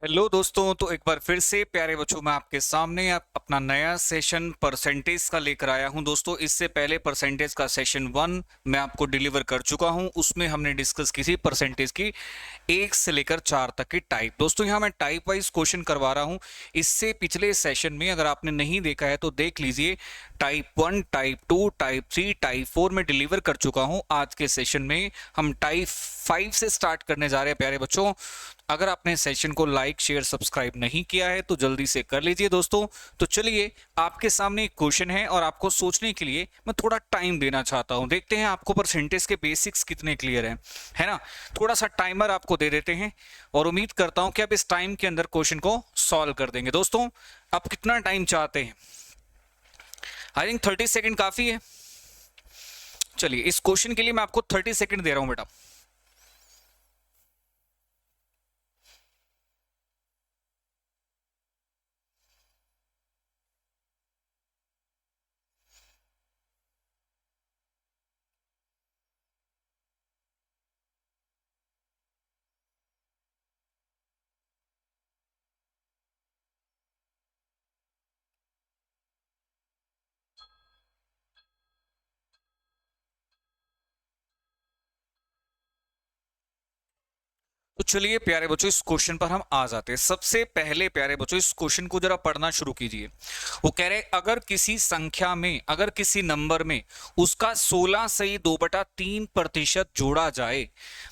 Hello दोस्तों, तो एक बार फिर से प्यारे बच्चों मैं आपके सामने अपना नया सेशन परसेंटेज का लेकर आया हूं। दोस्तों इससे पहले परसेंटेज का सेशन 1 मैं आपको डिलीवर कर चुका हूं। उसमें हमने डिस्कस की थी परसेंटेज की 1 से लेकर 4 तक की टाइप। दोस्तों यहाँ मैं टाइप वाइज क्वेश्चन करवा रहा हूं। इससे पिछले सेशन में अगर आपने नहीं देखा है तो देख लीजिए। टाइप 1, टाइप 2, टाइप 3, टाइप 4 में डिलीवर कर चुका हूं। आज के सेशन में हम टाइप 5 से स्टार्ट करने जा रहे हैं प्यारे बच्चों। अगर आपने सेशन को लाइक शेयर सब्सक्राइब नहीं किया है तो जल्दी से कर लीजिए दोस्तों। तो चलिए, आपके सामने एक क्वेश्चन है और आपको सोचने के लिए मैं थोड़ा टाइम देना चाहता हूं। देखते हैं आपको परसेंटेज के बेसिक्स कितने क्लियर हैं, है ना। थोड़ा सा टाइमर आपको दे देते हैं और उम्मीद करता हूं कि आप इस टाइम के अंदर क्वेश्चन को सॉल्व कर देंगे। दोस्तों आप कितना टाइम चाहते हैं? आई थिंक 30 सेकेंड काफी है। चलिए, इस क्वेश्चन के लिए मैं आपको 30 सेकेंड दे रहा हूं बेटा। तो चलिए प्यारे बच्चों, इस क्वेश्चन पर हम आ जाते हैं। सबसे पहले प्यारे बच्चों इस क्वेश्चन को जरा पढ़ना शुरू कीजिए। वो कह रहे अगर किसी संख्या में, अगर किसी नंबर में उसका 16 से 2/3% जोड़ा जाए,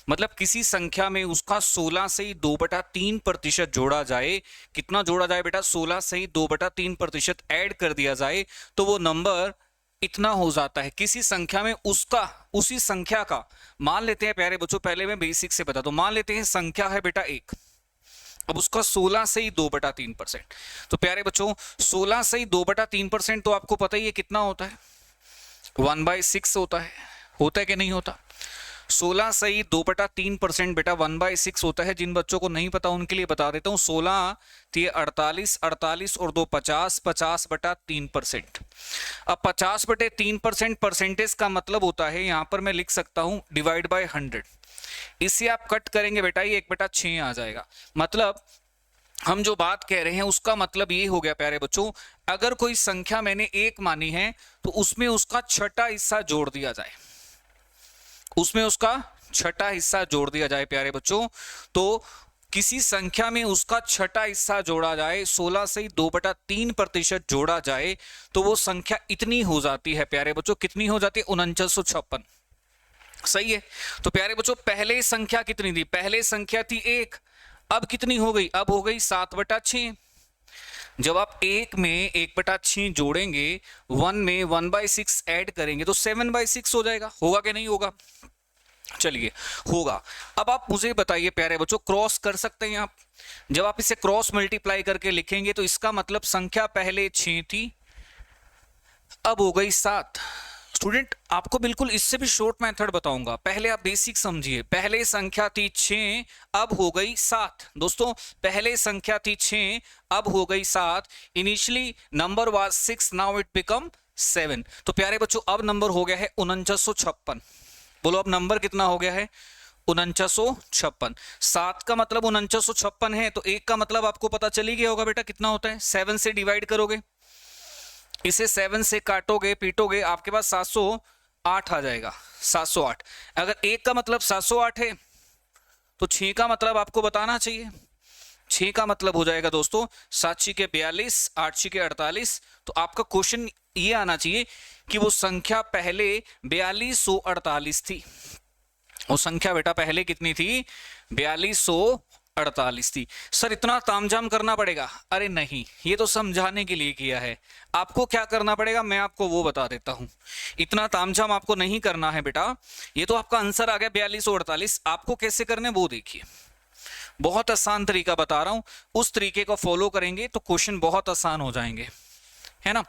मतलब किसी संख्या में उसका 16 से 2/3% जोड़ा जाए। कितना जोड़ा जाए बेटा? 16 से 2/3% ऐड कर दिया जाए तो वो नंबर इतना हो जाता है। किसी संख्या में उसका, उसी संख्या का, मान लेते हैं प्यारे बच्चों, पहले मैं बेसिक से बता दूं। मान लेते हैं संख्या है बेटा 1। अब उसका 16 से ही 2/3%। तो प्यारे बच्चों 16 से ही 2/3% तो आपको पता ही है कितना होता है, 1/6 होता है कि नहीं होता? 16 सही 2/3% बेटा 1/6 होता है। जिन बच्चों को नहीं पता उनके लिए बता देता हूं। 16 तो 48, 48 और 2 50, 50/3%। अब 50/3% परसेंटेज का मतलब होता है, यहां पर मैं लिख सकता हूं डिवाइड बाय 100। इसे आप कट करेंगे बेटा, ये 1/6 आ जाएगा। मतलब हम जो बात कह रहे हैं उसका मतलब ये हो गया प्यारे बच्चों, अगर कोई संख्या मैंने 1 मानी है तो उसमें उसका छठा हिस्सा जोड़ दिया जाए, उसमें उसका छठा हिस्सा जोड़ दिया जाए प्यारे बच्चों। तो किसी संख्या में उसका छठा हिस्सा जोड़ा जाए, 16 से 2/3% जोड़ा जाए तो वो संख्या इतनी हो जाती है प्यारे बच्चों। कितनी हो जाती है? 4956। सही है। तो प्यारे बच्चों पहले संख्या कितनी थी? पहले संख्या थी 1। अब कितनी हो गई? अब हो गई 7/6। जब आप 1 में 1/6 जोड़ेंगे, 1 में 1/6 ऐड करेंगे तो 7/6 हो जाएगा। होगा कि नहीं होगा? चलिए, होगा। अब आप मुझे बताइए प्यारे बच्चों, क्रॉस कर सकते हैं आप? जब आप इसे क्रॉस मल्टीप्लाई करके लिखेंगे तो इसका मतलब संख्या पहले 6 थी, अब हो गई 7। स्टूडेंट आपको बिल्कुल इससे भी शॉर्ट मेथड बताऊंगा, पहले आप बेसिक समझिए। पहले संख्या थी 6, अब हो गई 7। दोस्तों पहले संख्या थी 6, अब हो गई 7। Initially number was 6, now it become 7। तो प्यारे बच्चों अब नंबर हो गया है 4956। बोलो अब नंबर कितना हो गया है? 4956। 7 का मतलब 4956 है, तो 1 का मतलब आपको पता चली गया होगा बेटा कितना होता है। 7 से डिवाइड करोगे, इसे 7 से काटोगे पीटोगे, आपके पास 708 आ जाएगा। 708। अगर 1 का मतलब 708 है तो 6 का मतलब आपको बताना चाहिए। 6 का मतलब हो जाएगा दोस्तों 7 के 42, 8 के 48। तो आपका क्वेश्चन ये आना चाहिए कि वो संख्या पहले 4248 थी। वो संख्या बेटा पहले कितनी थी? 4248 थी। सर इतना तामझाम करना पड़ेगा? अरे नहीं, ये तो समझाने के लिए किया है। आपको क्या करना पड़ेगा मैं आपको वो बता देता हूं। इतना तामझाम आपको नहीं करना है बेटा। ये तो आपका आंसर आ गया 4248। आपको कैसे करने वो देखिए। बहुत आसान तरीका बता रहा हूं, उस तरीके को फॉलो करेंगे तो क्वेश्चन बहुत आसान हो जाएंगे, है ना।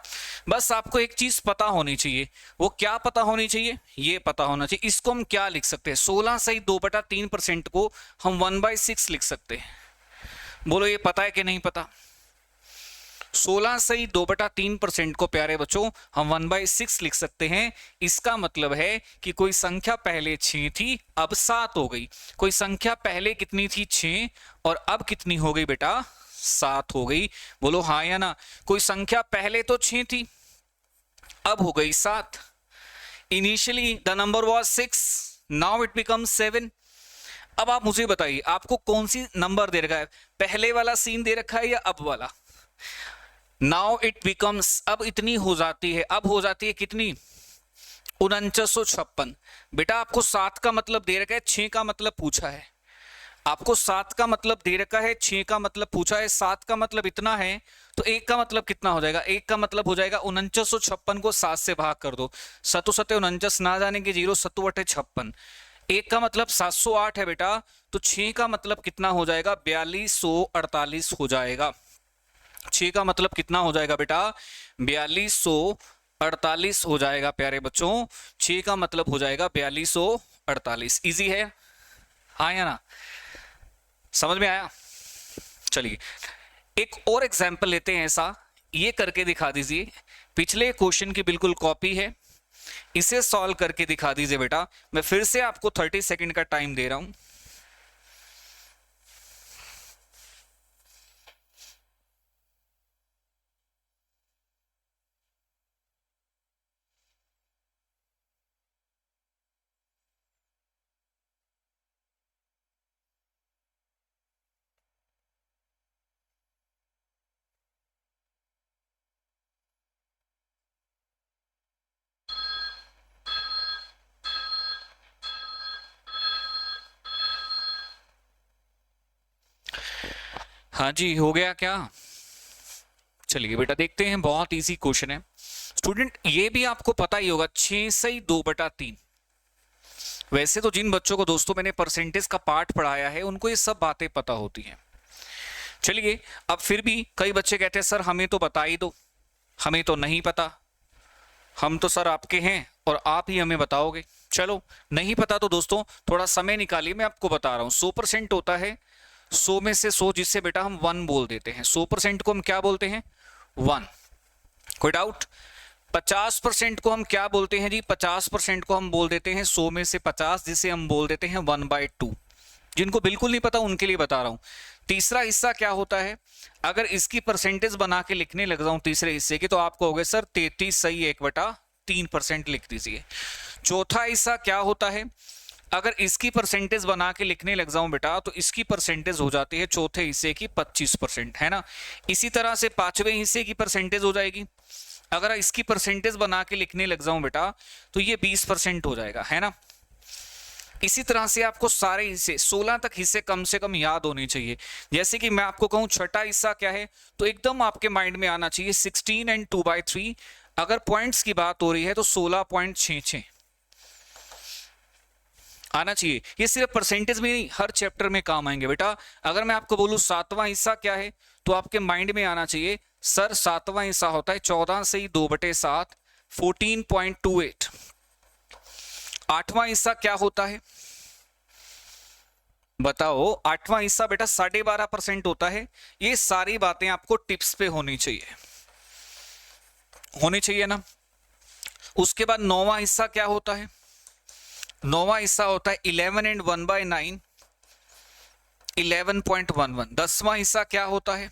बस आपको एक चीज पता होनी चाहिए। वो क्या पता होनी चाहिए? ये पता होना चाहिए। इसको हम क्या लिख सकते हैं? 16 से 2/3% को हम 1/6 लिख सकते हैं। बोलो ये पता है कि नहीं पता? 16 सही 2/3% को प्यारे बच्चों हम 1/6 लिख सकते हैं। इसका मतलब है कि कोई संख्या पहले 6 थी, अब 7 हो गई। कोई संख्या पहले कितनी थी? 6, और अब कितनी हो गई बेटा? 7 हो गई। बोलो हाँ या ना। कोई संख्या पहले तो 6 थी, अब हो गई 7। Initially the number was 6, now it become 7। अब आप मुझे बताइए, आपको कौन सी नंबर दे रखा है? पहले वाला सीन दे रखा है या अब वाला? नाउ इट बिकम्स, अब इतनी हो जाती है, अब हो जाती है कितनी? 4956। बेटा आपको 7 का मतलब दे रखा है, 6 का मतलब पूछा है। आपको 7 का मतलब दे रखा है, 6 का मतलब पूछा है। 7 का मतलब इतना है, तो 1 का मतलब कितना हो जाएगा? 1 का मतलब हो जाएगा 4956 को 7 से भाग कर दो। 7 सत्ते 49 ना जाने के 0, 7 बटे 56। 1 का मतलब 708 है बेटा, तो 6 का मतलब कितना हो जाएगा? 4248 हो जाएगा। 6 का मतलब कितना हो जाएगा बेटा? 4248 हो जाएगा प्यारे बच्चों। 6 का मतलब हो जाएगा 4248। इजी है, हाँ या ना? समझ में आया? चलिए एक और एग्जाम्पल लेते हैं ऐसा, ये करके दिखा दीजिए। पिछले क्वेश्चन की बिल्कुल कॉपी है, इसे सॉल्व करके दिखा दीजिए बेटा। मैं फिर से आपको 30 सेकंड का टाइम दे रहा हूं। हाँ जी, हो गया क्या? चलिए बेटा देखते हैं, बहुत इजी क्वेश्चन है स्टूडेंट। ये भी आपको पता ही होगा, 6 सही 2/3। वैसे तो जिन बच्चों को दोस्तों मैंने परसेंटेज का पार्ट पढ़ाया है उनको ये सब बातें पता होती हैं। चलिए अब फिर भी कई बच्चे कहते हैं सर हमें तो बता ही दो, हमें तो नहीं पता, हम तो सर आपके हैं और आप ही हमें बताओगे। चलो नहीं पता तो दोस्तों थोड़ा समय निकालिए, मैं आपको बता रहा हूं। 100% होता है 100 में से 100, जिससे बेटा हम 1 बोल देते हैं। 100% को हम क्या बोलते हैं? 1। कोई डाउट? 50% को हम क्या बोलते हैं जी? 50% को हम बोल देते हैं 100 में से 50, जिसे हम बोल देते हैं 1/2। जिनको बिल्कुल नहीं पता उनके लिए बता रहा हूं। तीसरा हिस्सा क्या होता है? अगर इसकी परसेंटेज बना के लिखने लग जाऊं तीसरे हिस्से की, तो आप कहोगे सर 33 सही 1/3% लिख दीजिए। चौथा हिस्सा क्या होता है? अगर इसकी परसेंटेज बना के लिखने लग जाऊं बेटा, तो इसकी परसेंटेज हो जाती है चौथे हिस्से की 25%, है ना? इसी तरह से पांचवें हिस्से की परसेंटेज हो जाएगी। अगर इसकी परसेंटेज बना के लिखने लग जाऊं बेटा, तो ये 20% हो जाएगा, है ना? इसी तरह से आपको सारे हिस्से 16 तक हिस्से कम से कम याद होने चाहिए। जैसे कि मैं आपको कहूं छठा हिस्सा क्या है, तो एकदम आपके माइंड में आना चाहिए 16 एंड 2/3। अगर पॉइंट्स की बात हो रही है तो 16.66 आना चाहिए। ये सिर्फ परसेंटेज में नहीं, हर चैप्टर में काम आएंगे बेटा। अगर मैं आपको बोलूं सातवां हिस्सा क्या है, तो आपके माइंड में आना चाहिए सर सातवां हिस्सा होता है 14 से ही 2/7, 14.28। आठवां हिस्सा क्या होता है बताओ? आठवां हिस्सा बेटा 12.5% होता है। ये सारी बातें आपको टिप्स पे होनी चाहिए ना। उसके बाद नौवां हिस्सा क्या होता है? नौवां हिस्सा होता है 11 एंड 1/9, 11.11। 10वां हिस्सा क्या होता है?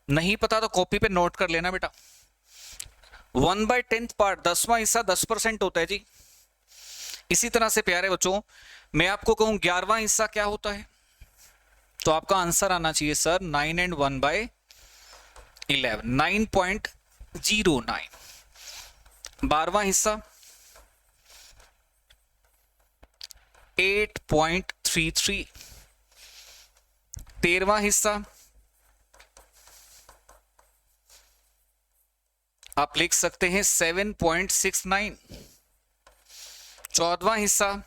नहीं पता तो कॉपी पे नोट कर लेना बेटा। 1/10 पार्ट, 10वां हिस्सा 10% होता है जी। इसी तरह से प्यारे बच्चों मैं आपको कहूं 11वां हिस्सा क्या होता है, तो आपका आंसर आना चाहिए सर 9 एंड 1/11, 9.09। 12वां हिस्सा 8.33। 13वां हिस्सा आप लिख सकते हैं 7.69। 14वां हिस्सा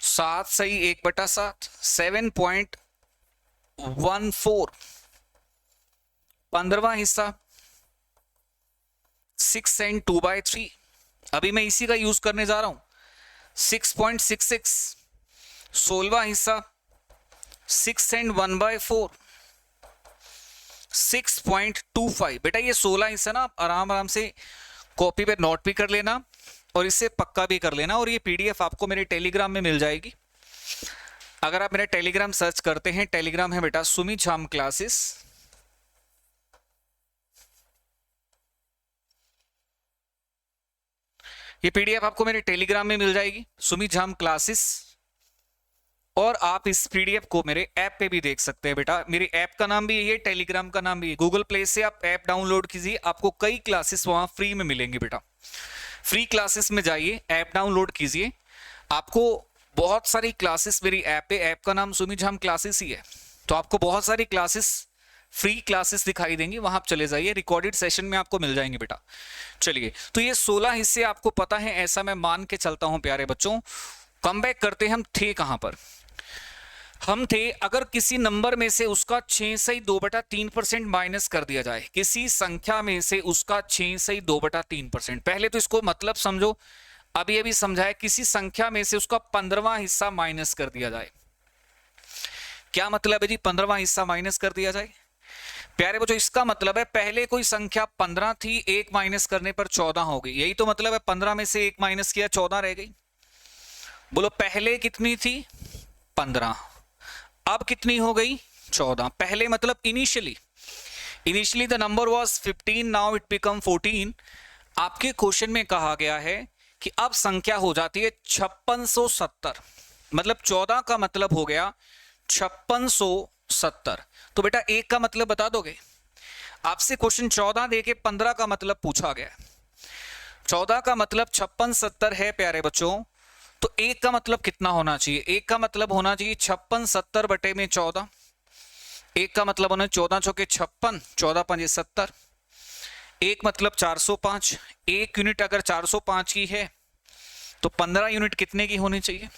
7 सही 1/7, 7.14। 15वां हिस्सा 6 एंड 2/3। अभी मैं इसी का यूज करने जा रहा हूं 6.66। 16वां हिस्सा 6 एंड 1/4। 6.25। बेटा ये 16 हिस्सा ना आप आराम आराम से कॉपी पे नोट भी कर लेना और इससे पक्का भी कर लेना, और ये पीडीएफ आपको मेरे टेलीग्राम में मिल जाएगी। अगर आप मेरा टेलीग्राम सर्च करते हैं, टेलीग्राम है बेटा सुमित झाम क्लासेस, ये पीडीएफ आपको मेरे टेलीग्राम में मिल जाएगी, सुमित झाम क्लासेस। और आप इस पीडीएफ को मेरे ऐप पे भी देख सकते हैं बेटा। मेरी ऐप का नाम भी यही है, टेलीग्राम का नाम भी है। गूगल प्ले से आप ऐप डाउनलोड कीजिए, आपको कई क्लासेस वहां फ्री में मिलेंगी बेटा। फ्री क्लासेस में जाइए, ऐप डाउनलोड कीजिए, आपको बहुत सारी क्लासेस मेरी ऐप पे, ऐप का नाम सुमित झाम क्लासेस ही है, तो आपको बहुत सारी क्लासेस, फ्री क्लासेस दिखाई देंगी, वहां आप चले जाइए, रिकॉर्डेड सेशन में आपको मिल जाएंगे बेटा। चलिए, तो ये 16 हिस्से आपको पता है, ऐसा मैं मान के चलता हूं प्यारे बच्चों। कम बैक करते हैं, हम थे कहां पर? हम थे अगर किसी नंबर में से उसका 6/2/3% माइनस कर दिया जाए, किसी संख्या में से उसका 6/2/3%। पहले तो इसको मतलब समझो, अभी अभी समझाया, किसी संख्या में से उसका 15वां हिस्सा माइनस कर दिया जाए। क्या मतलब है जी 15वां हिस्सा माइनस कर दिया जाए? प्यारे बच्चों इसका मतलब है पहले कोई संख्या 15 थी, 1 माइनस करने पर 14 हो गई, यही तो मतलब है। 15 में से 1 माइनस किया, 14 रह गई। बोलो पहले कितनी थी? 15, अब कितनी हो गई? 14। पहले मतलब initially the number was 15, now it become 14। आपके क्वेश्चन में कहा गया है कि अब संख्या हो जाती है 5670, मतलब 14 का मतलब हो गया 5670। तो बेटा 1 का मतलब बता दोगे? आपसे क्वेश्चन 14 देके 15 का मतलब पूछा गया। 14 का मतलब 5670 है प्यारे बच्चों, तो 1 का मतलब कितना होना चाहिए? 1 का मतलब होना चाहिए 5670 बटे में 14। 1 का मतलब होना 14 चौके 56, 14 पंजे 70। 1 मतलब 405। 1 यूनिट अगर 405 की है तो 15 यूनिट कितने की होनी चाहिए?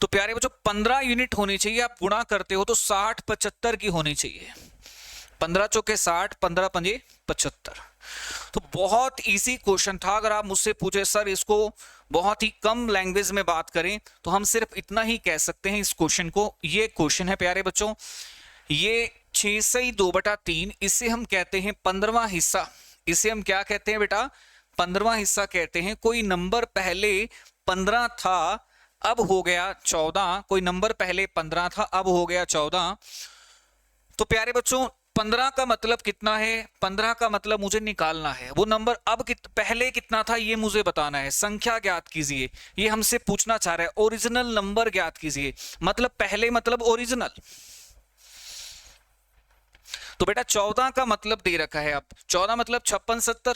तो प्यारे बच्चों 15 यूनिट होनी चाहिए। आप गुणा करते हो तो 60/75 की होनी चाहिए। 15 चौके 60, 15 पंजे 75। तो बहुत इजी क्वेश्चन था। अगर आप मुझसे पूछे सर इसको बहुत ही कम लैंग्वेज में बात करें तो हम सिर्फ इतना ही कह सकते हैं इस क्वेश्चन को। ये क्वेश्चन है प्यारे बच्चों, ये 6/2/3, इसे हम कहते हैं 15वां हिस्सा। इसे हम क्या कहते हैं बेटा? 15वां हिस्सा कहते हैं। कोई नंबर पहले 15 था, अब हो गया 14। कोई नंबर पहले 15 था, अब हो गया 14। तो प्यारे बच्चों 15 का मतलब कितना है? 15 का मतलब मुझे निकालना है। वो नंबर अब पहले कितना था ये मुझे बताना है। संख्या ज्ञात कीजिए, ये हमसे पूछना चाह रहा है। ओरिजिनल नंबर ज्ञात कीजिए, मतलब पहले मतलब ओरिजिनल। तो बेटा 14 का मतलब दे रखा है। अब 14 मतलब 5670,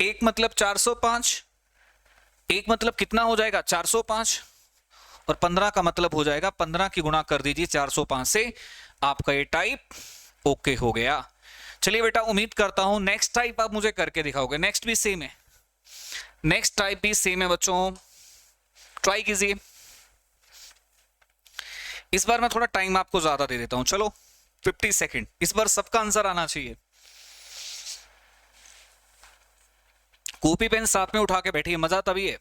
1 मतलब 405, 1 मतलब कितना हो जाएगा? 405, और 15 का मतलब हो जाएगा 15 की गुणा कर दीजिए 405 से, आपका ये टाइप ओके हो गया। चलिए बेटा उम्मीद करता हूं नेक्स्ट टाइप आप मुझे करके दिखाओगे। नेक्स्ट भी सेम है, नेक्स्ट टाइप भी सेम है बच्चों, ट्राई कीजिए। इस बार मैं थोड़ा टाइम आपको ज्यादा दे देता हूं, चलो 50 सेकेंड। इस बार सबका आंसर आना चाहिए। कॉपी पेन साथ में उठा के बैठिए, मजा तभी है।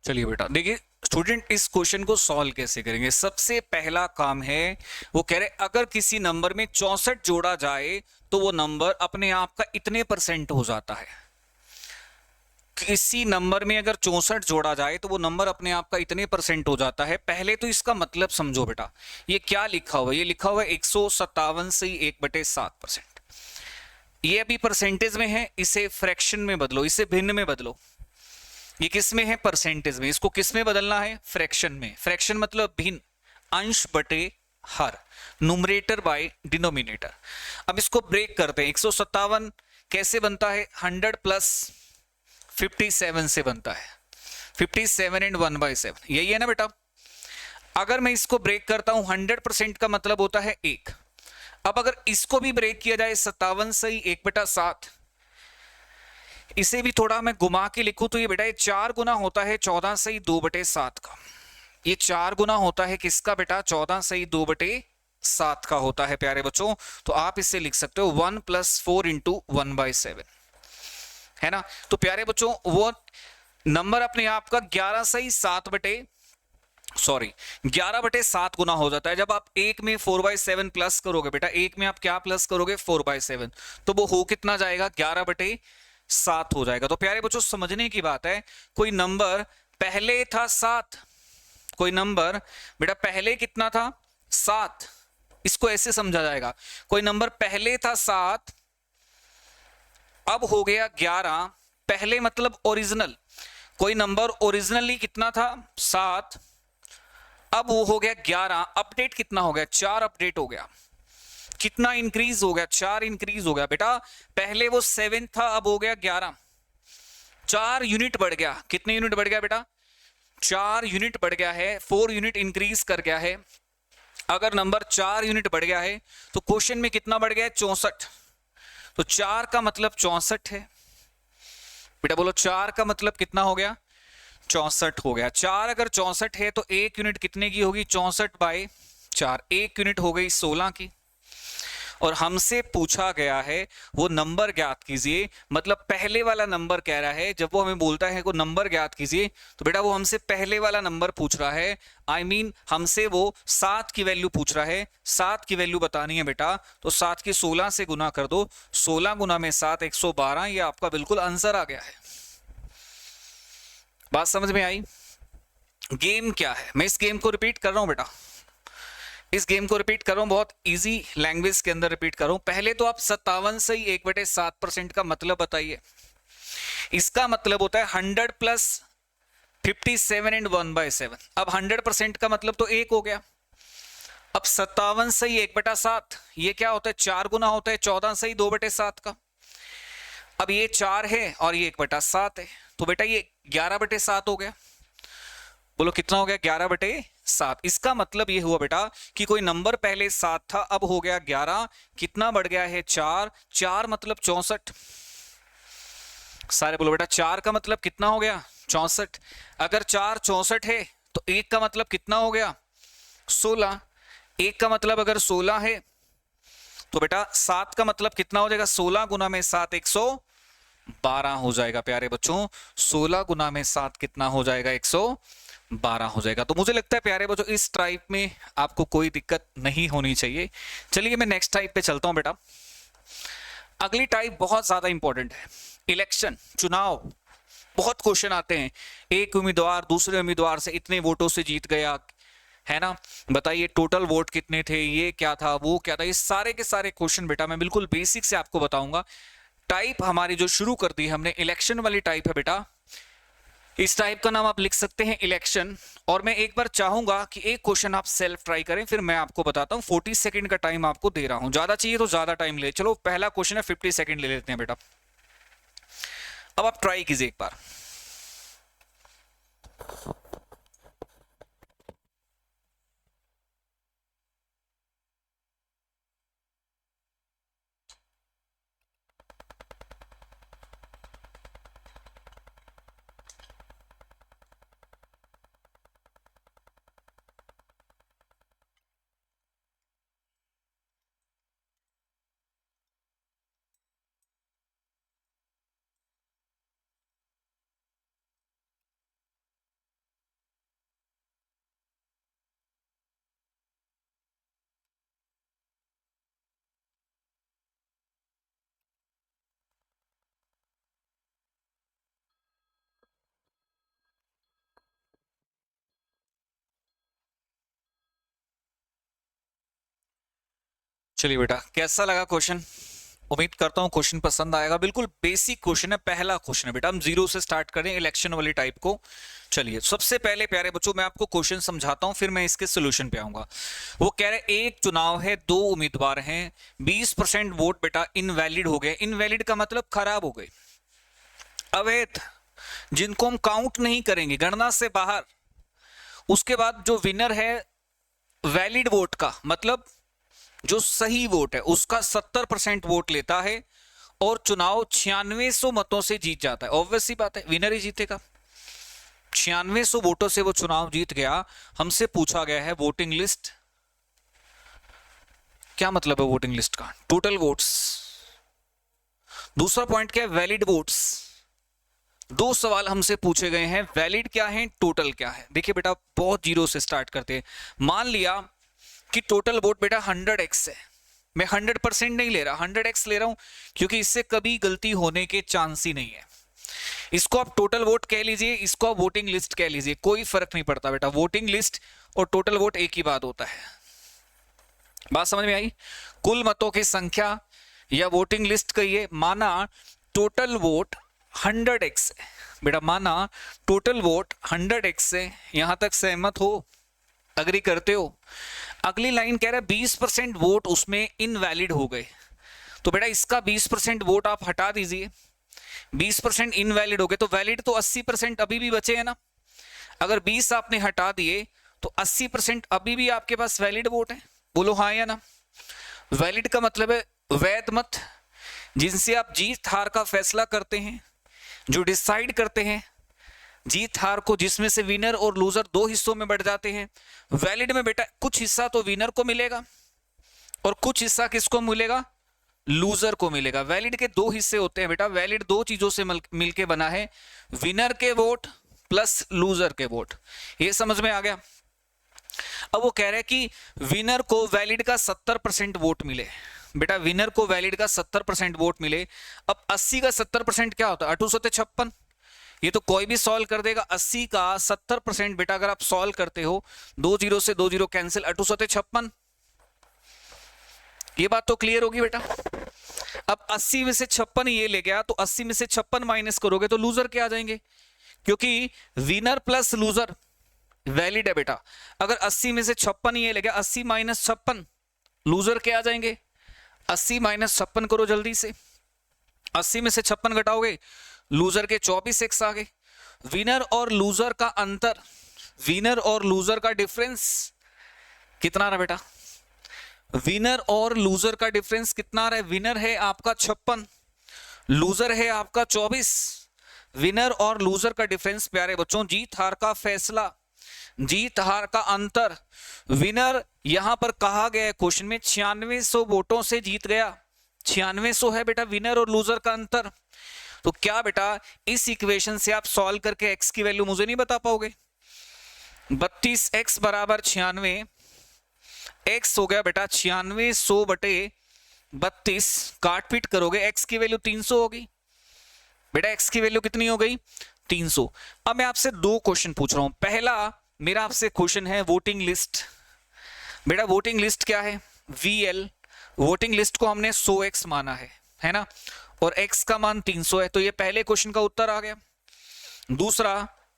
चलिए बेटा देखिए स्टूडेंट, इस क्वेश्चन को सॉल्व कैसे करेंगे। सबसे पहला काम है, वो कह रहे अगर किसी नंबर में 64 जोड़ा जाए तो वो नंबर अपने आप का इतने परसेंट हो जाता है। किसी नंबर में अगर 64 जोड़ा जाए तो वो नंबर अपने आप का इतने परसेंट हो जाता है। पहले तो इसका मतलब समझो बेटा, ये क्या लिखा हुआ है? ये लिखा हुआ है 157 से 1/7%। ये अभी परसेंटेज में है, इसे फ्रैक्शन में बदलो, इसे भिन्न में बदलो। ये किस में है? परसेंटेज में। इसको किस में बदलना है? फ्रैक्शन में। फ्रैक्शन मतलब भिन्न, अंश बटे हर, न्यूमरेटर बाय डिनोमिनेटर। अब इसको ब्रेक करते हैं। 157 कैसे बनता है? 100 प्लस 57 से बनता है। 57 एंड 1/7, यही है ना बेटा। अगर मैं इसको ब्रेक करता हूं 100% का मतलब होता है 1। अब अगर इसको भी ब्रेक किया जाए 57 से ही 1/7, इसे भी थोड़ा मैं घुमा के लिखूं तो ये बेटा ये 4 गुना होता है 14 से ही 2/7 का। ये 4 गुना होता है किसका बेटा? 14 से ही 2/7 का होता है प्यारे बच्चों। तो आप इसे लिख सकते हो 1 + 4 × 1/7, है ना। तो प्यारे बच्चों वो नंबर अपने आप का 11 से ही 11/7 गुना हो जाता है। जब आप एक में 4/7 प्लस करोगे बेटा, एक में आप क्या प्लस करोगे? 4/7, तो वो हो कितना जाएगा? 11/7 हो जाएगा। तो प्यारे बच्चों समझने की बात है, कोई नंबर पहले था 7, कोई नंबर बेटा पहले कितना था? 7। इसको ऐसे समझा जाएगा, कोई नंबर पहले था 7, अब हो गया 11। पहले मतलब ओरिजिनल, कोई नंबर ओरिजिनली कितना था? 7, अब वो हो गया 11। अपडेट कितना हो गया? 4 अपडेट हो गया। कितना इंक्रीज हो गया? 4 इंक्रीज हो गया बेटा। पहले वो 7 था, अब हो गया 11, 4 यूनिट बढ़ गया। कितने यूनिट बढ़ गया बेटा? 4 यूनिट बढ़ गया है, 4 यूनिट इंक्रीज कर गया है। अगर नंबर 4 यूनिट बढ़ गया है तो क्वेश्चन में कितना बढ़ गया है? 64। तो 4 का मतलब 64 है बेटा। बोलो 4 का मतलब कितना हो गया? 64 हो गया। 4 अगर 64 है तो 1 यूनिट कितने की होगी? 64/4, 1 यूनिट हो गई 16 की। और हमसे पूछा गया है वो नंबर ज्ञात कीजिए, मतलब पहले वाला नंबर कह रहा है। जब वो हमें बोलता है को नंबर ज्ञात कीजिए तो बेटा वो हमसे पहले वाला नंबर पूछ रहा है। आई मीन हमसे वो 7 की वैल्यू पूछ रहा है। 7 की वैल्यू बतानी है बेटा, तो 7 की 16 से गुना कर दो। 16 गुना में 7, 112। ये आपका बिल्कुल आंसर आ गया है। बात समझ में आई? गेम क्या है? मैं इस गेम को रिपीट कर रहा हूं बेटा, इस गेम को रिपीट कर रहा हूं, बहुत इजी लैंग्वेज के अंदर रिपीट कर रहा हूं। पहले तो आप 57 से ही 1/7% का मतलब बताइए। इसका मतलब होता है 100 प्लस 57 एंड 1/7। अब 100% का मतलब तो 1 हो गया। अब 57 से ही 1/7, ये क्या होता है? 4 गुना होता है 14 से ही 2/7 का। अब ये 4 है और ये 1/7 है, तो बेटा ये 11/7 हो गया। बोलो कितना हो गया? 11/7। इसका मतलब ये हुआ बेटा कि कोई नंबर पहले 7 था, अब हो गया 11। कितना बढ़ गया है? 4। 4 मतलब 64। सारे बोलो बेटा 4 का मतलब कितना हो गया? 64। अगर 4 64 है तो 1 का मतलब कितना हो गया? 16। 1 का मतलब अगर 16 है तो बेटा 7 का मतलब कितना हो जाएगा? 16 गुना में 7, 112 हो जाएगा प्यारे बच्चों। 16 गुना में 7 कितना हो जाएगा? 112 हो जाएगा। तो मुझे लगता है प्यारे बच्चों इस टाइप में आपको कोई दिक्कत नहीं होनी चाहिए। चलिए मैं नेक्स्ट टाइप पे चलता हूं बेटा। अगली टाइप बहुत ज्यादा इंपॉर्टेंट है, इलेक्शन, चुनाव। बहुत क्वेश्चन आते हैं, एक उम्मीदवार दूसरे उम्मीदवार से इतने वोटों से जीत गया, है ना, बताइए टोटल वोट कितने थे, ये क्या था, वो क्या था। ये सारे के सारे क्वेश्चन बेटा मैं बिल्कुल बेसिक से आपको बताऊंगा। टाइप हमारी जो शुरू कर दी हमने इलेक्शन वाली टाइप है बेटा। इस टाइप का नाम आप लिख सकते हैं इलेक्शन। और मैं एक बार चाहूंगा कि एक क्वेश्चन आप सेल्फ ट्राई करें, फिर मैं आपको बताता हूं। 40 सेकंड का टाइम आपको दे रहा हूं, ज्यादा चाहिए तो ज्यादा टाइम ले। चलो पहला क्वेश्चन है, 50 सेकंड ले लेते हैं बेटा। अब आप ट्राई कीजिए एक बार। चलिए बेटा कैसा लगा क्वेश्चन? उम्मीद करता हूं क्वेश्चन पसंद आएगा। बिल्कुल बेसिक क्वेश्चन है, पहला क्वेश्चन है बेटा, हम जीरो से स्टार्ट करें इलेक्शन वाली टाइप को। चलिए सबसे पहले प्यारे बच्चों मैं आपको क्वेश्चन समझाता हूं, फिर मैं इसके सोल्यूशन पे आऊंगा। वो कह रहे एक चुनाव है, दो उम्मीदवार हैं, 20% वोट बेटा इनवैलिड हो गए। इनवैलिड का मतलब खराब हो गए, अवैध, जिनको हम काउंट नहीं करेंगे, गणना से बाहर। उसके बाद जो विनर है वैलिड वोट का मतलब जो सही वोट है उसका 70% वोट लेता है और चुनाव 9600 मतों से जीत जाता है। ऑब्वियस सी बात है, विनर ही जीतेगा। 9600 वोटों से वो चुनाव जीत गया। हमसे पूछा गया है वोटिंग लिस्ट, क्या मतलब है वोटिंग लिस्ट का? Total votes. दूसरा पॉइंट क्या है? Valid votes. दो सवाल हमसे पूछे गए हैं, वैलिड क्या है, टोटल क्या है। देखिए बेटा बहुत जीरो से स्टार्ट करते हैं। मान लिया कि टोटल वोट बेटा 100x है, मैं 100% नहीं ले रहा, 100x ले रहा हूं क्योंकि इससे कभी गलती होने के चांस ही नहीं है। इसको आप टोटल वोट कह लीजिए, इसको आप वोटिंग लिस्ट कह लीजिए, कोई फर्क नहीं पड़ता बेटा। वोटिंग लिस्ट और टोटल वोट एक ही बात होता है। बात समझ में आई? कुल मतों की संख्या या वोटिंग लिस्ट कहिए। माना टोटल वोट 100x है बेटा, माना टोटल वोट 100x है। यहां तक सहमत हो, अग्री करते हो? अगली लाइन कह रहा है 20% वोट उसमें इनवैलिड हो गए, तो बेटा इसका 20% वोट आप हटा दीजिए। 20% इनवैलिड हो गए तो वैलिड तो 80% अभी भी बचे हैं ना। अगर 20 आपने हटा दिए तो 80% अभी भी आपके पास वैलिड वोट है। बोलो हाँ या ना? वैलिड का मतलब है वैध मत, जिनसे आप जीत हार का फैसला करते हैं, जो डिसाइड करते हैं जीत हार को, जिसमें से विनर और लूजर दो हिस्सों में बढ़ जाते हैं। वैलिड में बेटा कुछ हिस्सा तो विनर को मिलेगा और कुछ हिस्सा किसको मिलेगा? लूजर को मिलेगा। वैलिड के दो हिस्से होते हैं बेटा, वैलिड दो चीजों से मिलके बना है, विनर के वोट प्लस लूजर के वोट। ये समझ में आ गया? अब वो कह रहे हैं कि विनर को वैलिड का 70% वोट मिले। बेटा विनर को वैलिड का 70% वोट मिले। अब 80 का 70% क्या होता है? 856। ये तो कोई भी सॉल्व कर देगा। 80 का 70% बेटा अगर आप सॉल्व करते हो, 2 जीरो से 2 जीरो कैंसिल, 856। ये बात तो क्लियर होगी बेटा। अब 80 में से 56 ये ले गया तो 80 में से 56 माइनस करोगे तो लूजर के आ जाएंगे, क्योंकि विनर प्लस लूजर वैलिड है बेटा। अगर 80 में से 56 ये ले गया, 80 माइनस 56 लूजर के आ जाएंगे। 80 माइनस 56 करो जल्दी से, 80 में से 56 घटाओगे, लूजर के 24x आ गए। विनर और लूजर का अंतर, विनर और लूजर का डिफरेंस कितना रहा बेटा? विनर और लूजर का डिफरेंस कितना रहा? विनर है आपका 56, लूजर है आपका 24। विनर और लूजर का डिफरेंस प्यारे बच्चों जीत हार का फैसला, जीत हार का अंतर। विनर यहां पर कहा गया है क्वेश्चन में 9600 वोटों से जीत गया। 9600 है बेटा विनर और लूजर का अंतर। तो क्या बेटा इस इक्वेशन से आप सॉल्व करके x की वैल्यू मुझे नहीं बता पाओगे? 32x बराबर 96, x हो गया बेटा 9600 बटे 32, काट पीट करोगे x की वैल्यू 300 होगी। बेटा x की वैल्यू कितनी हो गई? 300। अब मैं आपसे दो क्वेश्चन पूछ रहा हूं। पहला मेरा आपसे क्वेश्चन है वोटिंग लिस्ट। बेटा वोटिंग लिस्ट क्या है? VL। वोटिंग लिस्ट को हमने 100x माना है ना, और x का मान 300 है, तो ये पहले क्वेश्चन का उत्तर आ गया। दूसरा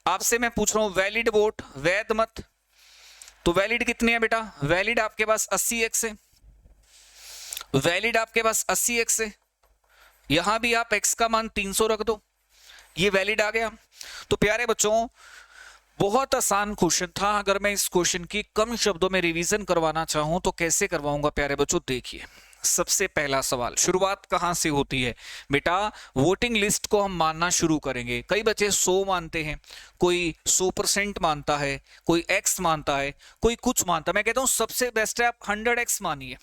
आपसे मैं पूछ रहा हूं वैलिड वोट, वैध मत, तो वैलिड कितने हैं बेटा? वैलिड आपके पास 80x है, वैलिड आपके पास 80x है। यहां भी आप x का मान 300 रख दो, ये वैलिड आ गया। तो प्यारे बच्चों बहुत आसान क्वेश्चन था। अगर मैं इस क्वेश्चन की कम शब्दों में रिवीजन करवाना चाहूं तो कैसे करवाऊंगा प्यारे बच्चों? देखिए सबसे पहला सवाल, शुरुआत कहां से होती है बेटा? वोटिंग लिस्ट को हम मानना शुरू करेंगे। कई बच्चे 100 मानते हैं, कोई 100% मानता है, कोई x मानता है, कोई कुछ मानता है। मैं कहता हूं सबसे बेस्ट है आप 100x मानिए,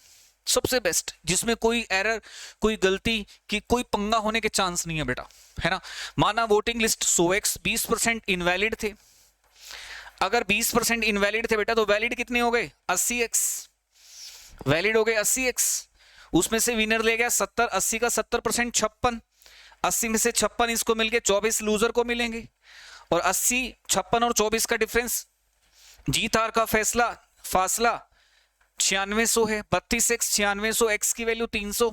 सबसे बेस्ट, जिसमें कोई एरर, कोई गलती की कोई पंगा होने के चांस नहीं है बेटा, है ना। माना वोटिंग लिस्ट 100x, 20% इनवैलिड थे। अगर 20% इनवैलिड थे बेटा तो वैलिड कितने हो गए? 80x। वैलिड हो गए 80x, उसमें से विनर ले गया 70, 80 का 70% 56, 80 में से 56 इसको मिल गए, 24 लूजर को मिलेंगे, और 80, 56 और 24 का डिफरेंस, जीत हार का फैसला, फासला 9600 है। 32x 9600, x की वैल्यू 300।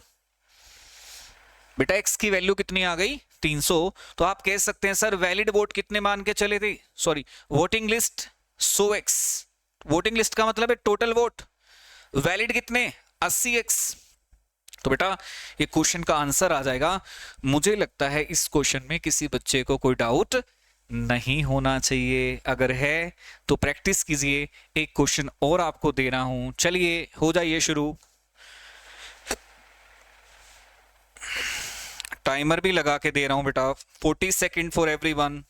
बेटा x की वैल्यू कितनी आ गई 300। तो आप कह सकते हैं सर वैलिड वोट कितने मान के चले थे, sorry voting list 100x। Voting list का मतलब है टोटल वोट, वैलिड कितने 80x। तो बेटा ये क्वेश्चन का आंसर आ जाएगा। मुझे लगता है इस क्वेश्चन में किसी बच्चे को कोई डाउट नहीं होना चाहिए, अगर है तो प्रैक्टिस कीजिए। एक क्वेश्चन और आपको दे रहा हूं, चलिए हो जाइए शुरू। टाइमर भी लगा के दे रहा हूं बेटा, 40 सेकेंड फॉर एवरीवन।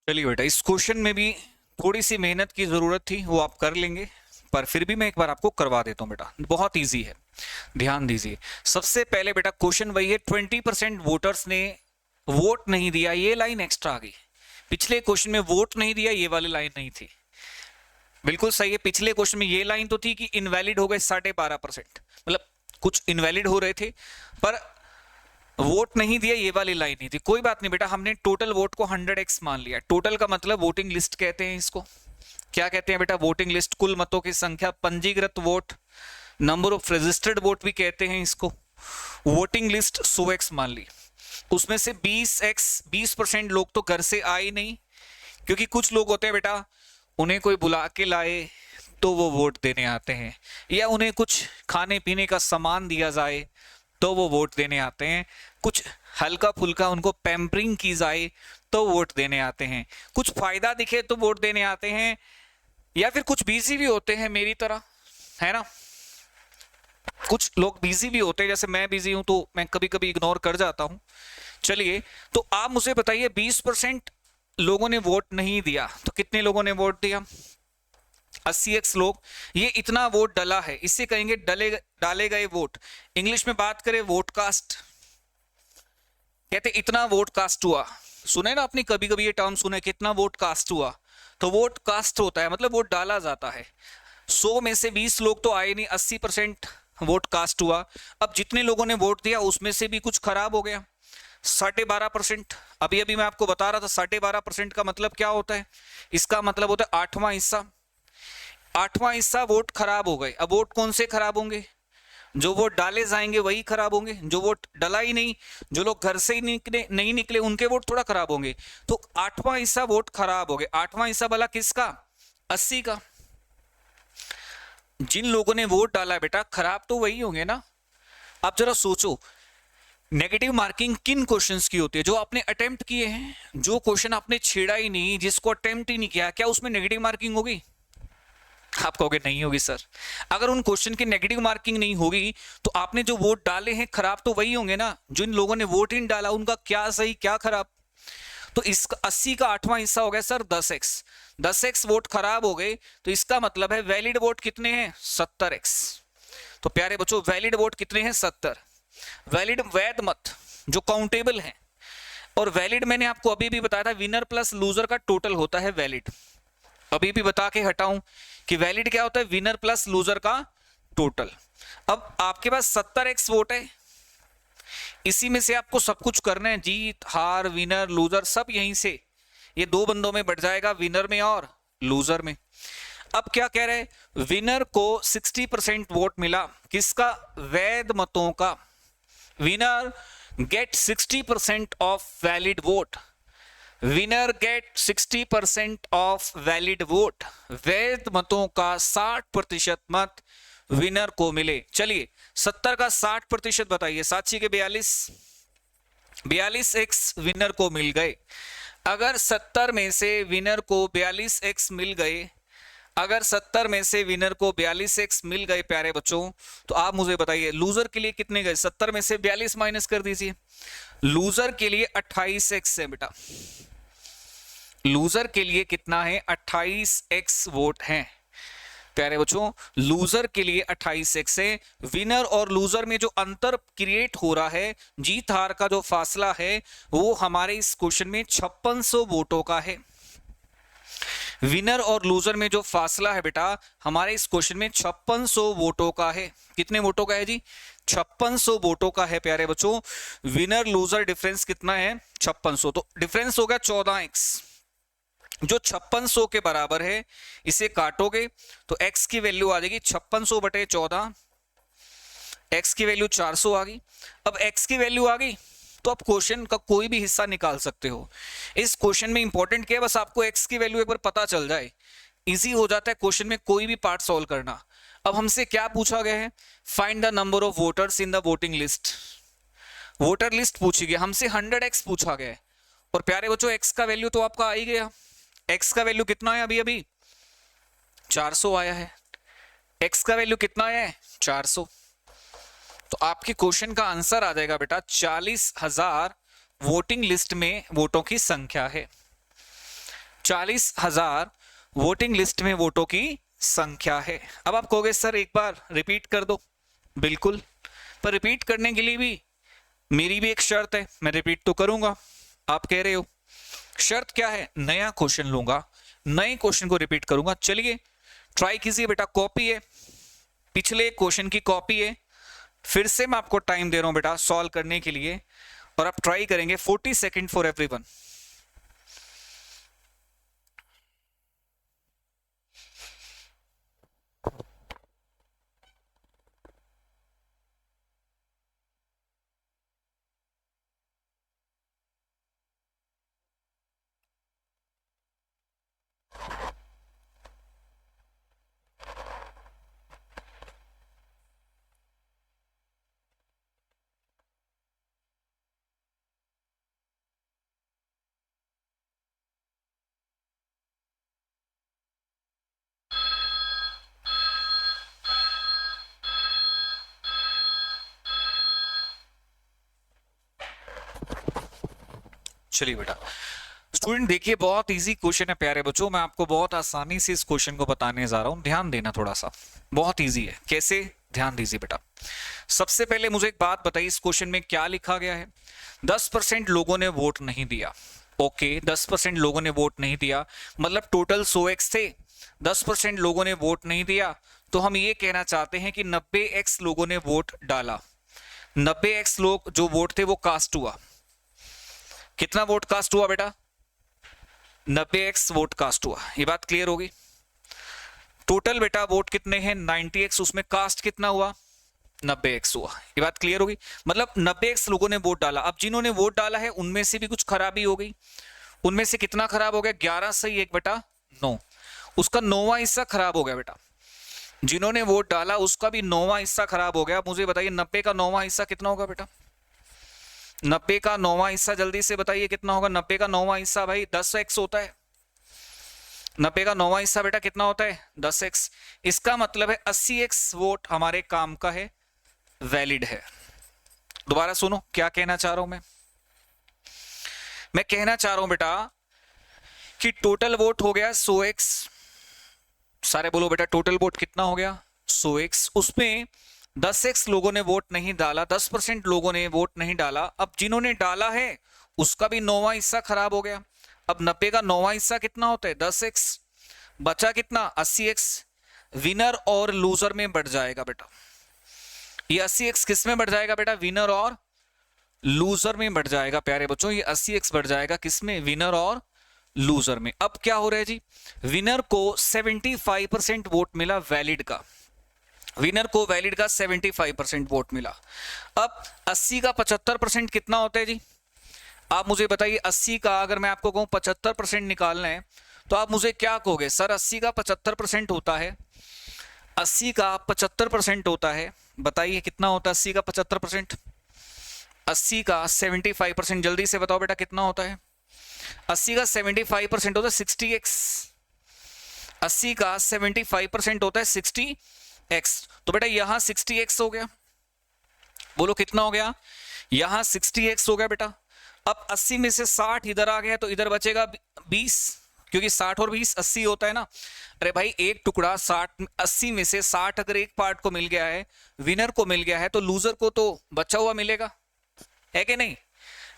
चलिए बेटा इस क्वेश्चन में भी थोड़ी सी मेहनत की जरूरत थी, वो आप कर लेंगे, पर फिर भी मैं एक बार आपको करवा देता हूं बेटा, बहुत इजी है, ध्यान दीजिए। सबसे पहले बेटा क्वेश्चन वही है, 20% वोटर्स ने वोट नहीं दिया, ये लाइन एक्स्ट्रा आ गई। पिछले क्वेश्चन में वोट नहीं दिया, ये वाली लाइन नहीं थी। बिल्कुल सही है, पिछले क्वेश्चन में ये लाइन तो थी कि इनवैलिड हो गए 12.5%, मतलब कुछ इनवैलिड हो रहे थे, पर वोट नहीं दिया, ये वाली लाइन नहीं थी। कोई बात नहीं बेटा, हमने टोटल वोट को 100x मान लिया। टोटल का मतलब वोटिंग लिस्ट कहते हैं इसको। क्या कहते हैं बेटा? वोटिंग लिस्ट, कुल मतों की संख्या, पंजीकृत vote, number of registered vote भी कहते हैं इसको। वोटिंग लिस्ट 100x मान ली, उसमें से 20% लोग तो घर से आए नहीं, क्योंकि कुछ लोग होते हैं बेटा उन्हें कोई बुला के लाए तो वो वोट देने आते हैं, या उन्हें कुछ खाने पीने का सामान दिया जाए तो वो वोट देने आते हैं, कुछ हल्का फुल्का उनको पैम्परिंग की जाए तो वोट देने आते हैं, कुछ फायदा दिखे तो वोट देने आते हैं, या फिर कुछ बिजी भी होते हैं मेरी तरह, है ना। कुछ लोग बिजी भी होते हैं, जैसे मैं बिजी हूं तो मैं कभी कभी इग्नोर कर जाता हूं। चलिए तो आप मुझे बताइए, 20% लोगों ने वोट नहीं दिया, तो कितने लोगों ने वोट दिया? 80x लोग। ये इतना वोट डला है, इससे कहेंगे डाले गए वोट। इंग्लिश में बात करें वोट कास्ट, कहते इतना वोट कास्ट हुआ। सुने ना आपने कभी कभी ये टर्म सुने, कितना वोट कास्ट हुआ, तो वोट कास्ट होता है मतलब वोट डाला जाता है। 100 में से 20 लोग तो आए नहीं, 80% वोट कास्ट हुआ। अब जितने लोगों ने वोट दिया उसमें से भी कुछ खराब हो गया, 12.5%। अभी अभी मैं आपको बता रहा था 12.5% का मतलब क्या होता है, इसका मतलब होता है 8वां हिस्सा। 8वां हिस्सा वोट खराब हो गए। अब वोट कौन से खराब होंगे? जो वोट डाले जाएंगे वही खराब होंगे, जो वोट डला ही नहीं, जो लोग घर से ही नहीं निकले उनके वोट थोड़ा खराब होंगे। तो 8वां हिस्सा वोट खराब हो गए। 8वां हिस्सा भला किसका? 80 का। जिन लोगों ने वोट डाला बेटा, खराब तो वही होंगे ना। आप जरा सोचो, नेगेटिव मार्किंग किन क्वेश्चंस की होती है? जो आपने अटेम्प्ट किए हैं, जो क्वेश्चन आपने छेड़ा ही नहीं, जिसको अटेम्प्ट ही नहीं किया, क्या उसमें नेगेटिव मार्किंग होगी? आप कहोगे नहीं होगी सर। अगर उन क्वेश्चन की नेगेटिव मार्किंग नहीं होगी तो आपने जो वोट डाले हैं खराब तो वही होंगे ना। जिन लोगों ने वोट ही नहीं डाला उनका क्या सही क्या खराब। तो इसका 80 का 8वां हिस्सा हो गया सर 10x। 10x वोट खराब हो गए, तो इसका मतलब है वैलिड वोट कितने हैं? 70x। तो प्यारे बच्चों वैलिड वोट कितने हैं? 70। वैलिड वैध मत जो काउंटेबल है, और वैलिड मैंने आपको अभी भी बताया था, विनर प्लस लूजर का टोटल होता है वैलिड। अभी भी बता के हटाऊं कि वैलिड क्या होता है? विनर प्लस लूजर का टोटल। अब आपके पास 70x वोट है, इसी में से आपको सब कुछ करना है, जीत हार विनर लूजर सब यहीं से, ये दो बंदों में बढ़ जाएगा, विनर में और लूजर में। अब क्या कह रहे हैं? विनर को 60% वोट मिला, किसका? वैध मतों का। Winner get 60% of valid vote. Winner get 60% of valid vote. वैध मतों का 60% मत विनर को मिले। चलिए 70 का 60% बताइए। 7 के 42x विनर को मिल गए। अगर 70 में से विनर को 42x मिल गए, अगर 70 में से विनर को 42x मिल गए प्यारे बच्चों, तो आप मुझे बताइए लूजर के लिए कितने गए? 70 में से 42 माइनस कर दीजिए। लूजर के लिए 28x है बेटा। लूजर के लिए कितना है? 28x वोट हैं प्यारे बच्चों। लूजर के लिए 28x है। विनर और लूजर में जो अंतर क्रिएट हो रहा है, जीत हार का जो फासला है, वो हमारे इस क्वेश्चन में 5600 वोटों का है। विनर और लूजर में जो फासला है बेटा, हमारे इस क्वेश्चन में 5600 वोटों का है। कितने वोटों का है जी? 5600 वोटों का है प्यारे बच्चों। विनर लूजर डिफरेंस कितना है? 5600। तो डिफरेंस हो गया 14x, जो 5600 के बराबर है। इसे काटोगे तो x की वैल्यू आ जाएगी 5600 बटे 14, x की वैल्यू 400 आ गई। अब x की वैल्यू आ गई तो आप क्वेश्चन का कोई भी हिस्सा निकाल सकते हो। इस क्वेश्चन में इंपॉर्टेंट क्या है? बस आपको x की वैल्यू एक बार पता चल जाए, इजी हो जाता है क्वेश्चन में कोई भी पार्ट सॉल्व करना। अब हमसे क्या पूछा गया है? Find the number of voters in the voting list. Voter list पूछी गई, हमसे 100x पूछा गया है। और प्यारे बच्चों x का वैल्यू तो आपका आ ही गया। x का वैल्यू कितना है? अभी अभी 400 आया है। x का वैल्यू कितना आया है? 400। तो आपके क्वेश्चन का आंसर आ जाएगा बेटा 40,000 वोटिंग लिस्ट में वोटों की संख्या है। 40,000 वोटिंग लिस्ट में वोटों की संख्या है। अब आप कहोगे सर एक बार रिपीट कर दो। बिल्कुल, पर रिपीट करने के लिए भी मेरी भी एक शर्त है, मैं रिपीट तो करूंगा। आप कह रहे हो शर्त क्या है? नया क्वेश्चन लूंगा, नए क्वेश्चन को रिपीट करूंगा। चलिए ट्राई कीजिए बेटा। कॉपी है, पिछले क्वेश्चन की कॉपी है। फिर से मैं आपको टाइम दे रहा हूं बेटा सॉल्व करने के लिए, और आप ट्राई करेंगे। 40 सेकेंड फॉर एवरीवन। चलिए बेटा स्टूडेंट देखिए, बहुत इजी क्वेश्चन है प्यारे बच्चों। मैं आपको बहुत आसानी से इस क्वेश्चन को बताने जा रहा हूं, ध्यान देना थोड़ा सा। बहुत इजी है। कैसे? ध्यान दीजिए बेटा। सबसे पहले मुझे एक बात बताइए, इस क्वेश्चन में क्या लिखा गया है? 10% लोगों ने वोट नहीं दिया। ओके, 10% लोगों ने वोट नहीं दिया, मतलब टोटल 100x थे। 10% लोगों ने वोट नहीं दिया, तो हम ये कहना चाहते हैं कि 90x लोगों ने वोट डाला। 90x लोग जो वोट थे वो कास्ट हुआ। कितना वोट कास्ट हुआ बेटा? 90x वोट कास्ट हुआ। ये बात क्लियर होगी। टोटल बेटा वोट कितने हैं? 90x, उसमें कास्ट कितना हुआ? 90x हुआ। ये बात क्लियर होगी। मतलब 90x लोगों ने वोट डाला। अब जिन्होंने वोट डाला है उनमें से भी कुछ खराबी हो गई। उनमें से कितना खराब हो गया? 11 सही 1 बेटा 9। उसका 9वां हिस्सा खराब हो गया बेटा। जिन्होंने वोट डाला उसका भी 9वां हिस्सा खराब हो गया। मुझे बताइए 90 का 9वां हिस्सा कितना होगा बेटा? 90 का 9वां हिस्सा जल्दी से बताइए कितना होगा? 90 का 9वां हिस्सा भाई 10x होता है। 90 का 9वां हिस्सा बेटा कितना होता है? 10x। इसका मतलब है 80x वोट हमारे काम का है, वैलिड है। दोबारा सुनो क्या कहना चाह रहा हूं मैं कहना चाह रहा हूं बेटा कि टोटल वोट हो गया 100x। सारे बोलो बेटा टोटल वोट कितना हो गया? 100x। उसमें 10x लोगों ने वोट नहीं डाला, 10% लोगों ने वोट नहीं डाला। अब जिन्होंने डाला है उसका भी 9वां हिस्सा खराब हो गया। अब 90 का 9वां हिस्सा कितना होता है? 10x। बचा कितना? 80x। विनर और लूजर में बढ़ जाएगा बेटा। ये 80x किस में बढ़ जाएगा बेटा? विनर और लूजर में बढ़ जाएगा प्यारे बच्चों। ये 80x बढ़ जाएगा किस में? विनर और लूजर में। अब क्या हो रहा है जी? विनर को 75% वोट मिला वैलिड का। विनर को वैलिड का 75% वोट मिला। अब 80 का 75% कितना होता है जी? आप मुझे बताइए 80 का अगर मैं आपको कहूं 75% निकालना है तो आप मुझे क्या कहोगे? सर 80 का 75% होता है। 80 का 75% होता है, बताइए कितना होता है 80 का 75%? 80 का 75% जल्दी से बताओ बेटा कितना होता है? 80 का 75% होता है 60x। 80 का 75% होता है 60x, तो बेटा यहां 60x हो गया, बोलो कितना हो गया, यहां 60x हो गया बेटा। अब 80 में से 60 इधर आ गया तो इधर बचेगा 20, क्योंकि 60 और 20 80 होता है ना। अरे भाई एक टुकड़ा 60 80 में से 60 अगर एक पार्ट को मिल गया है, विनर को मिल गया है, तो लूजर को तो बचा हुआ मिलेगा, है कि नहीं।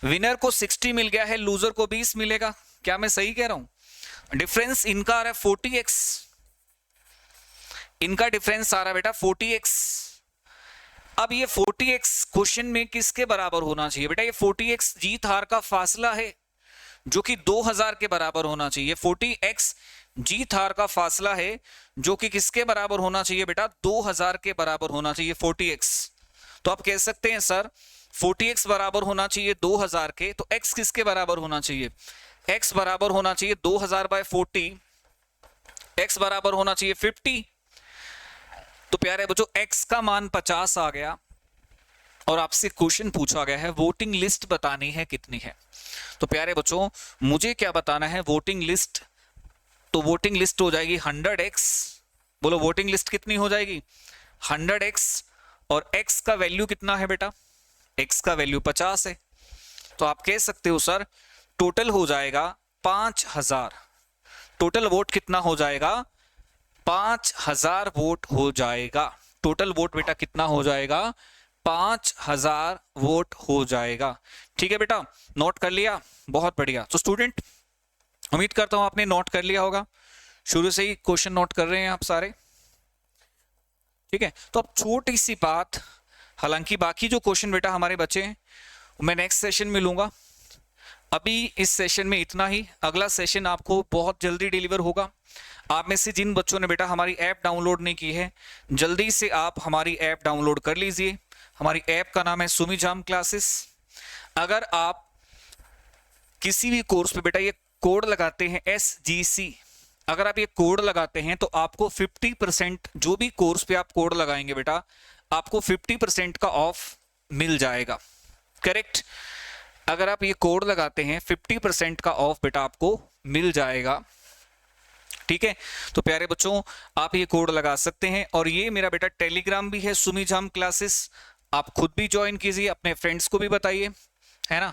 विनर को 60 मिल गया है, लूजर को 20 मिलेगा। क्या मैं सही कह रहा हूं। डिफरेंस इनका आ रहा है 40x, इनका डिफरेंस आ रहा है बेटा 40x। अब ये 40x क्वेश्चन में किसके बराबर होना चाहिए बेटा, ये 40x जीत हार का फासला है जो कि 2000 के बराबर होना चाहिए। 40x जीत हार का फासला है जो कि किसके बराबर होना चाहिए बेटा, 2000 के बराबर होना चाहिए 40x। तो आप कह सकते हैं सर 40x बराबर होना चाहिए 2000 के, तो x किसके बराबर होना चाहिए, x बराबर होना चाहिए 2000 बाय 40, x बराबर होना चाहिए 50। तो प्यारे बच्चों x का मान 50 आ गया और आपसे क्वेश्चन पूछा गया है वोटिंग लिस्ट बतानी है कितनी है। तो प्यारे बच्चों मुझे क्या बताना है, वोटिंग लिस्ट, तो वोटिंग लिस्ट हो जाएगी 100x, बोलो वोटिंग लिस्ट कितनी हो जाएगी 100x, और x का वैल्यू कितना है बेटा, x का वैल्यू 50 है। तो आप कह सकते हो सर टोटल हो जाएगा 5000, टोटल वोट कितना हो जाएगा 5000 वोट हो जाएगा। टोटल वोट बेटा कितना हो जाएगा 5000 वोट हो जाएगा। ठीक है बेटा, नोट कर लिया, बहुत बढ़िया। तो स्टूडेंट उम्मीद करता हूं आपने नोट कर लिया होगा, शुरू से ही क्वेश्चन नोट कर रहे हैं आप सारे। ठीक है, तो अब छोटी सी बात, हालांकि बाकी जो क्वेश्चन बेटा हमारे बचे हैं मैं नेक्स्ट सेशन में लूंगा, अभी इस सेशन में इतना ही। अगला सेशन आपको बहुत जल्दी डिलीवर होगा। आप में से जिन बच्चों ने बेटा हमारी ऐप डाउनलोड नहीं की है, जल्दी से आप हमारी ऐप डाउनलोड कर लीजिए। हमारी ऐप का नाम है सुमिजाम क्लासेस। अगर आप किसी भी कोर्स पे बेटा ये कोड लगाते हैं SGC, अगर आप ये कोड लगाते हैं तो आपको 50%, जो भी कोर्स पे आप कोड लगाएंगे बेटा आपको 50% का ऑफ मिल जाएगा। करेक्ट, अगर आप ये कोड लगाते हैं 50% का ऑफ बेटा आपको मिल जाएगा। ठीक है, तो प्यारे बच्चों आप ये कोड लगा सकते हैं। और ये मेरा बेटा टेलीग्राम भी है सुमिजाम क्लासेस, आप खुद भी ज्वाइन कीजिए, अपने फ्रेंड्स को भी बताइए, है ना।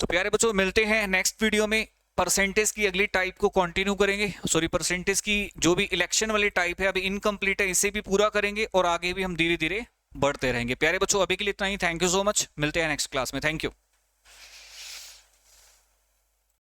तो प्यारे बच्चों मिलते हैं नेक्स्ट वीडियो में। परसेंटेज की अगली टाइप को कंटिन्यू करेंगे, सॉरी परसेंटेज की जो भी इलेक्शन वाली टाइप है अभी इनकम्प्लीट है, इसे भी पूरा करेंगे और आगे भी हम धीरे धीरे बढ़ते रहेंगे। प्यारे बच्चों अभी के लिए इतना ही, थैंक यू सो मच, मिलते हैं नेक्स्ट क्लास में, थैंक यू।